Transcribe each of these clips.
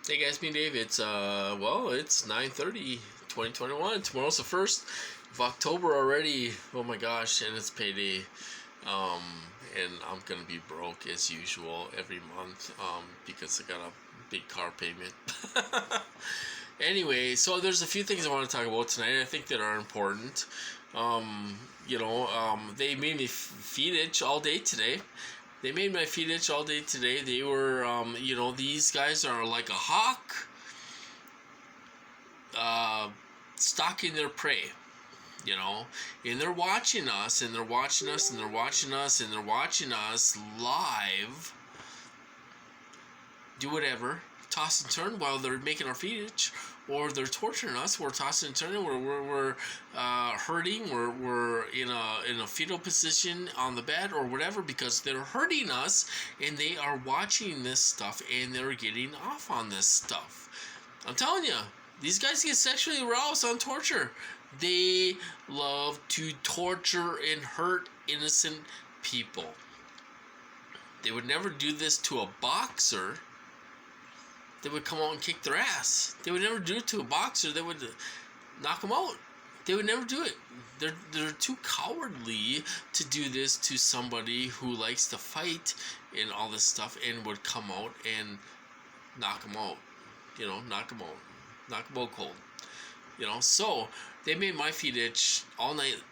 Hey guys, me Dave. It's 9:30, 2021. Tomorrow's the 1st of October already. Oh my gosh, and it's payday. Um, and I'm gonna be broke as usual every month because I got a big car payment. Anyway, so there's a few things I want to talk about tonight. I think that are important. They made me feed itch all day today. They made my feet itch all day today. They were, these guys are like a hawk uh, stalking their prey, you know, and they're watching us, and they're watching us, and they're watching us, and they're watching us live do whatever, toss and turn while they're making our feet itch, or they're torturing us. We're tossing and turning. We're hurting. We're in a fetal position on the bed or whatever because they're hurting us, and they are watching this stuff and they're getting off on this stuff. I'm telling you, these guys get sexually aroused on torture. They love to torture and hurt innocent people. They would never do this to a boxer. They would come out and kick their ass. They would never do it to a boxer. They would knock them out. They would never do it. They're too cowardly to do this to somebody who likes to fight and all this stuff and would come out and knock them out. Knock them out. Knock them out cold. So they made my feet itch all night,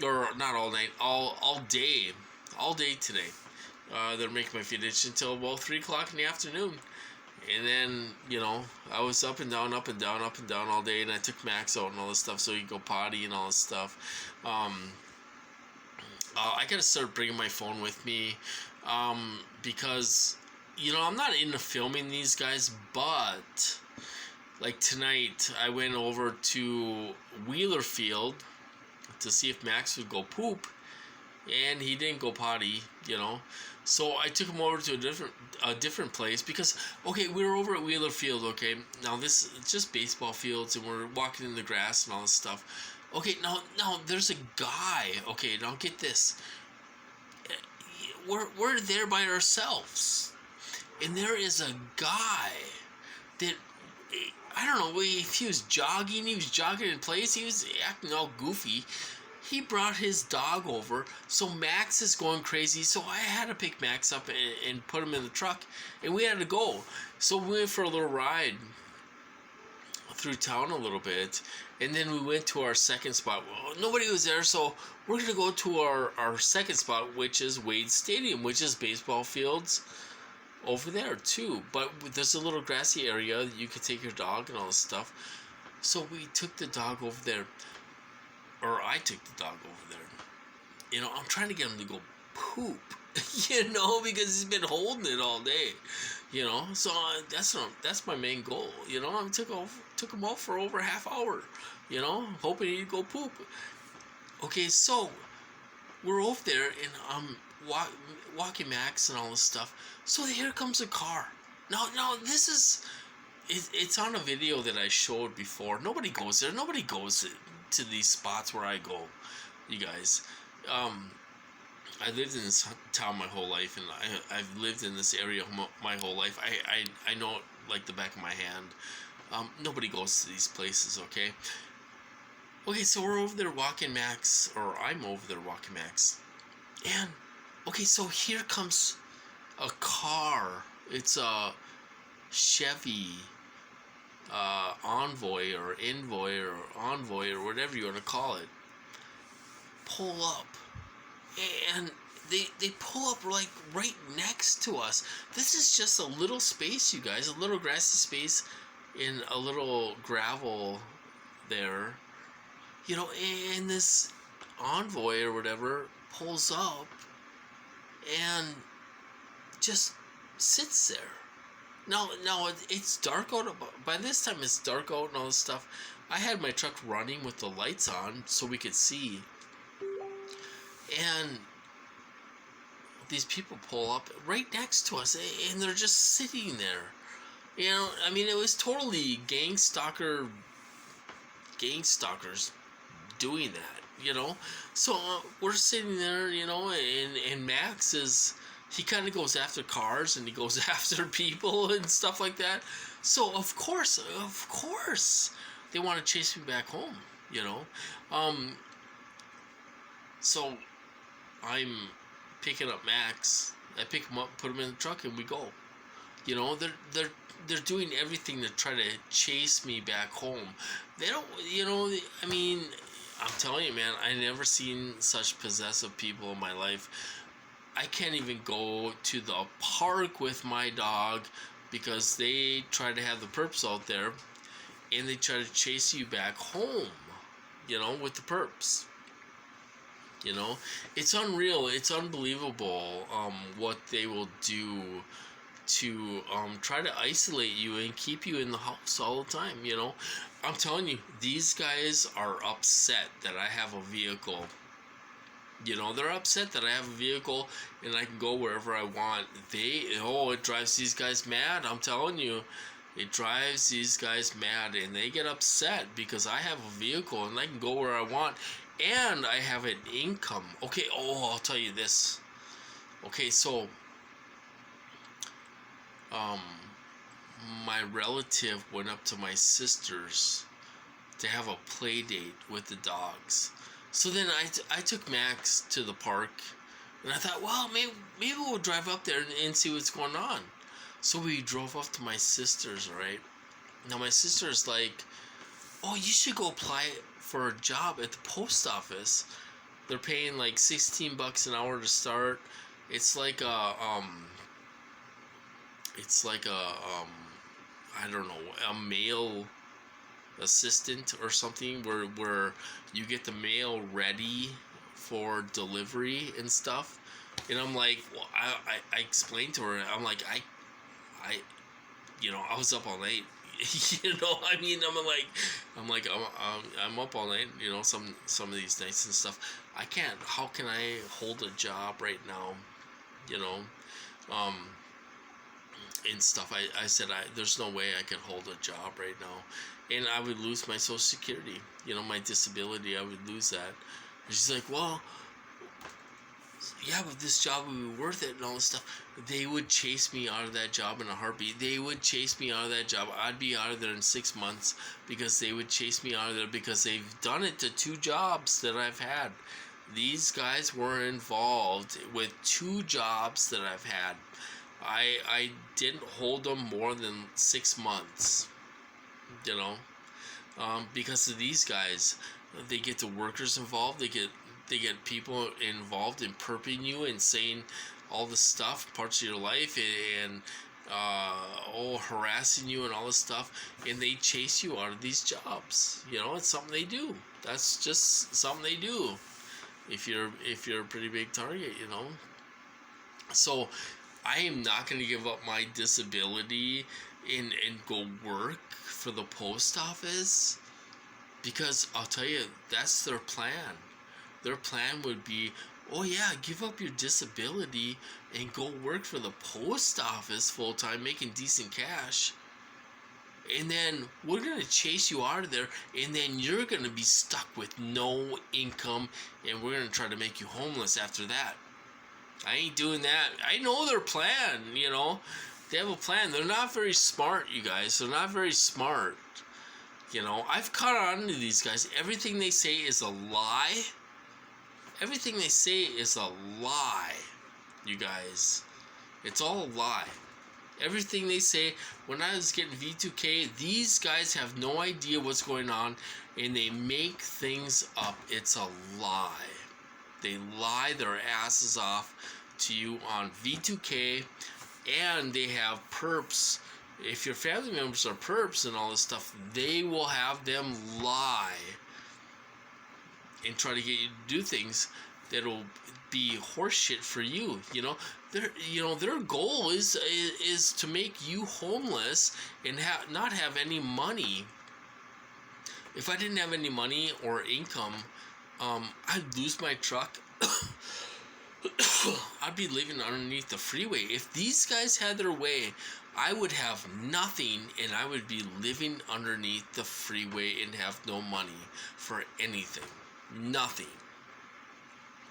or not all night, all day today. They're making my feet itch until about 3 o'clock in the afternoon. And then, I was up and down all day, and I took Max out and all this stuff so he could go potty and all this stuff. I gotta start bringing my phone with me because, I'm not into filming these guys, but like tonight, I went over to Wheeler Field to see if Max would go poop, and he didn't go potty, So I took him over to a different place because, okay, we were over at Wheeler Field, okay? Now this is just baseball fields, and we're walking in the grass and all this stuff. Okay, now there's a guy, okay, now get this. We're there by ourselves, and there is a guy that, I don't know, if he was jogging in place, he was acting all goofy. He brought his dog over, so Max is going crazy, so I had to pick Max up and put him in the truck, and we had to go. So we went for a little ride through town a little bit, and then we went to our second spot. Well, nobody was there, so we're going to go to our second spot, which is Wade Stadium, which is baseball fields over there too. But there's a little grassy area that you could take your dog and all this stuff. So we took the dog over there. Or I took the dog over there. I'm trying to get him to go poop, because he's been holding it all day, So that's my main goal, I took him out for over a half hour, hoping he'd go poop. Okay, so we're over there and I'm walking Max and all this stuff. So here comes a car. Now this is it's on a video that I showed before. Nobody goes there. Nobody goes to these spots where I go, you guys. I lived in this town my whole life, and I've lived in this area my whole life. I know it like the back of my hand. Nobody goes to these places, okay? Okay, so we're over there walking Max, or I'm over there walking Max. And, okay, so here comes a car. It's a Chevy Envoy or Envoy or whatever you want to call it, pull up, and they pull up like right next to us. This is just a little space, you guys, a little grassy space in a little gravel there, and this Envoy or whatever pulls up and just sits there. Now it's dark out. By this time, it's dark out and all this stuff. I had my truck running with the lights on so we could see. And these people pull up right next to us, and they're just sitting there. It was totally gang stalkers doing that. So we're sitting there, and Max is he kind of goes after cars and he goes after people and stuff like that. So of course, they want to chase me back home. You know, um, so I'm picking up Max. I pick him up, put him in the truck, and we go. You know, they're doing everything to try to chase me back home. They don't, you know. I mean, I'm telling you, man. I never seen such possessive people in my life. I can't even go to the park with my dog because they try to have the perps out there, and they try to chase you back home. You know, with the perps. You know, it's unreal. It's unbelievable what they will do to try to isolate you and keep you in the house all the time. You know, I'm telling you, these guys are upset that I have a vehicle. You know, they're upset that I have a vehicle and I can go wherever I want. It drives these guys mad. I'm telling you, it drives these guys mad, and they get upset because I have a vehicle and I can go where I want, and I have an income. Okay, I'll tell you this. Okay, so um, my relative went up to my sister's to have a play date with the dogs. So then I took Max to the park, and I thought, well, maybe we'll drive up there and see what's going on. So we drove up to my sister's, right? Now my sister's like, oh, you should go apply for a job at the post office. They're paying like $16 an hour to start. It's like I don't know, a mail assistant or something where you get the mail ready for delivery and stuff. And I'm like, well, I explained to her, I'm like, I I was up all night. You know, I mean, I'm up all night. You know, some of these nights and stuff. I can't. How can I hold a job right now? You know, um, and stuff. I said there's no way I could hold a job right now, and I would lose my Social Security. You know, my disability. I would lose that. And she's like, well, yeah, but this job would be worth it and all this stuff. They would chase me out of that job in a heartbeat. They would chase me out of that job. I'd be out of there in 6 months because they would chase me out of there because they've done it to 2 jobs that I've had. These guys were involved with 2 jobs that I've had. I didn't hold them more than 6 months, you know, because of these guys. They get the workers involved. They get people involved in perping you and saying all this stuff, parts of your life, and harassing you and all this stuff, and they chase you out of these jobs. You know, it's something they do. That's just something they do. If you're a pretty big target, you know. So I am not going to give up my disability and go work for the post office, because I'll tell you, that's their plan. Their plan would be, oh yeah, give up your disability and go work for the post office full time, making decent cash. And then we're going to chase you out of there, and then you're going to be stuck with no income, and we're going to try to make you homeless after that. I ain't doing that. I know their plan, you know. They have a plan. They're not very smart, you guys. They're not very smart. You know, I've caught on to these guys. Everything they say is a lie. Everything they say is a lie, you guys. It's all a lie. Everything they say. When I was getting V2K, these guys have no idea what's going on, and they make things up. It's a lie. They lie their asses off to you on V2K, and they have perps. If your family members are perps and all this stuff, they will have them lie and try to get you to do things that'll be horseshit for you. You know, their goal is to make you homeless and not have any money. If I didn't have any money or income, I'd lose my truck. I'd be living underneath the freeway. If these guys had their way, I would have nothing, and I would be living underneath the freeway and have no money for anything. Nothing.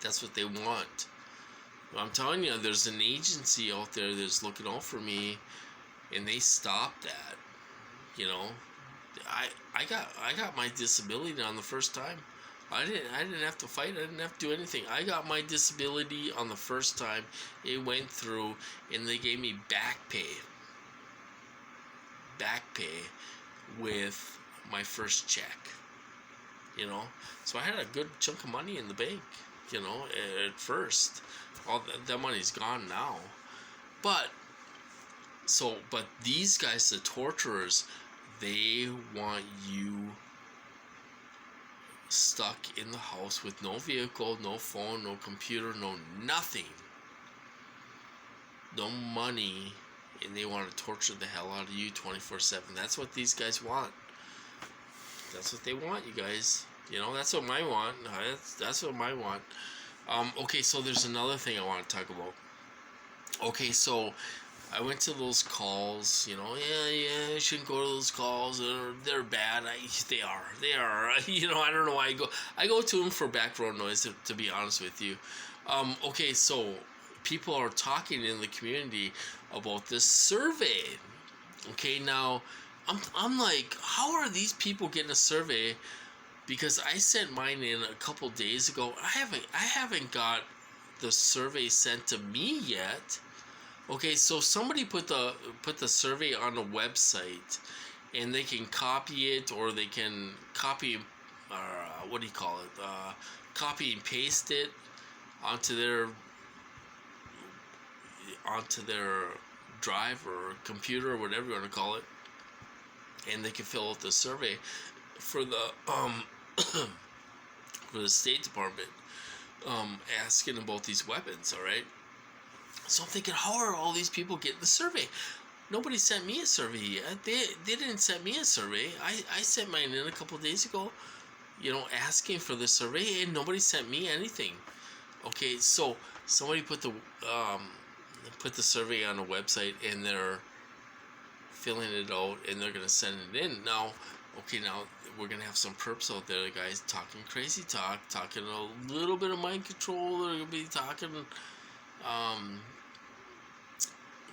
That's what they want. I'm telling you, there's an agency out there that's looking out for me, and they stopped that. You know, I got my disability on the first time. I didn't have to fight. I didn't have to do anything. I got my disability on the first time. It went through, and they gave me back pay. Back pay with my first check. You know, so I had a good chunk of money in the bank. You know, at first, all that money's gone now. But but these guys, the torturers, they want you stuck in the house with no vehicle, no phone, no computer, no nothing, no money, and they want to torture the hell out of you 24/7. That's what these guys want. That's what they want, you guys. You know, that's what I want. That's what I want. Okay, so there's another thing I want to talk about. Okay, so I went to those calls, you know, yeah, I shouldn't go to those calls. They're bad. They are. You know, I don't know why I go to them for background noise, to be honest with you. Okay, so people are talking in the community about this survey. Okay, now I'm like, how are these people getting a survey? Because I sent mine in a couple days ago. I haven't got the survey sent to me yet. Okay, so somebody put the survey on a website, and they can copy it, or they can copy, what do you call it? Copy and paste it onto their drive or computer or whatever you want to call it, and they can fill out the survey for the for the State Department, asking about these weapons. All right. So I'm thinking, how are all these people getting the survey? Nobody sent me a survey yet. They didn't send me a survey. I sent mine in a couple days ago, you know, asking for the survey, and nobody sent me anything. Okay, so somebody put the survey on a website, and they're filling it out, and they're gonna send it in. Now we're gonna have some perps out there, guys, talking crazy talk, talking a little bit of mind control. They're gonna be talking.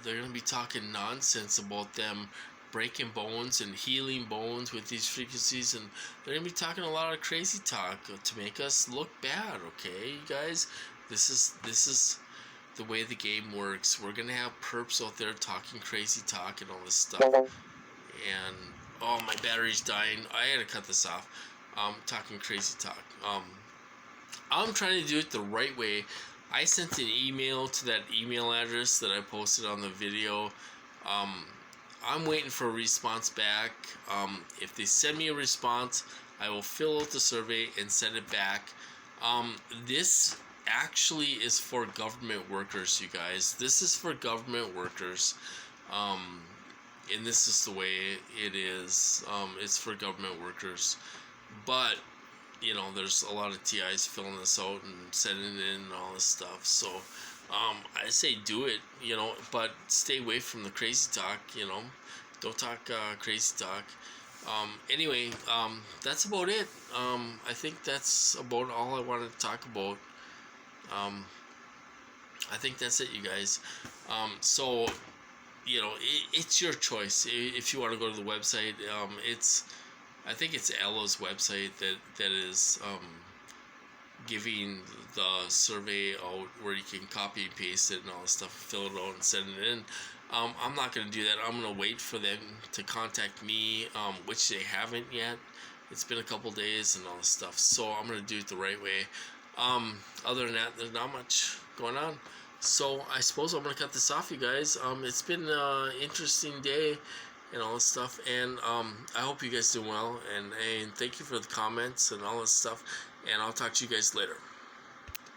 They're going to be talking nonsense about them breaking bones and healing bones with these frequencies, and they're going to be talking a lot of crazy talk to make us look bad. Okay, you guys, this is the way the game works. We're going to have perps out there talking crazy talk and all this stuff. And oh, my battery's dying. I had to cut this off. Talking crazy talk. I'm trying to do it the right way. I sent an email to that email address that I posted on the video. I'm waiting for a response back. If they send me a response, I will fill out the survey and send it back. This actually is for government workers, you guys. This is for government workers. And this is the way it is. It's for government workers. But you know, there's a lot of TIs filling this out and sending it in and all this stuff. So, I say do it, you know, but stay away from the crazy talk, you know. Don't talk crazy talk. Anyway, that's about it. I think that's about all I wanted to talk about. I think that's it, you guys. So, you know, it's your choice. If you want to go to the website, I think it's Ella's website that is giving the survey out where you can copy and paste it and all this stuff, fill it out and send it in. I'm not going to do that. I'm going to wait for them to contact me, which they haven't yet. It's been a couple days and all this stuff, so I'm going to do it the right way. Other than that, there's not much going on. So I suppose I'm going to cut this off, you guys. It's been an interesting day and all this stuff, and I hope you guys do well, and thank you for the comments and all this stuff, and I'll talk to you guys later.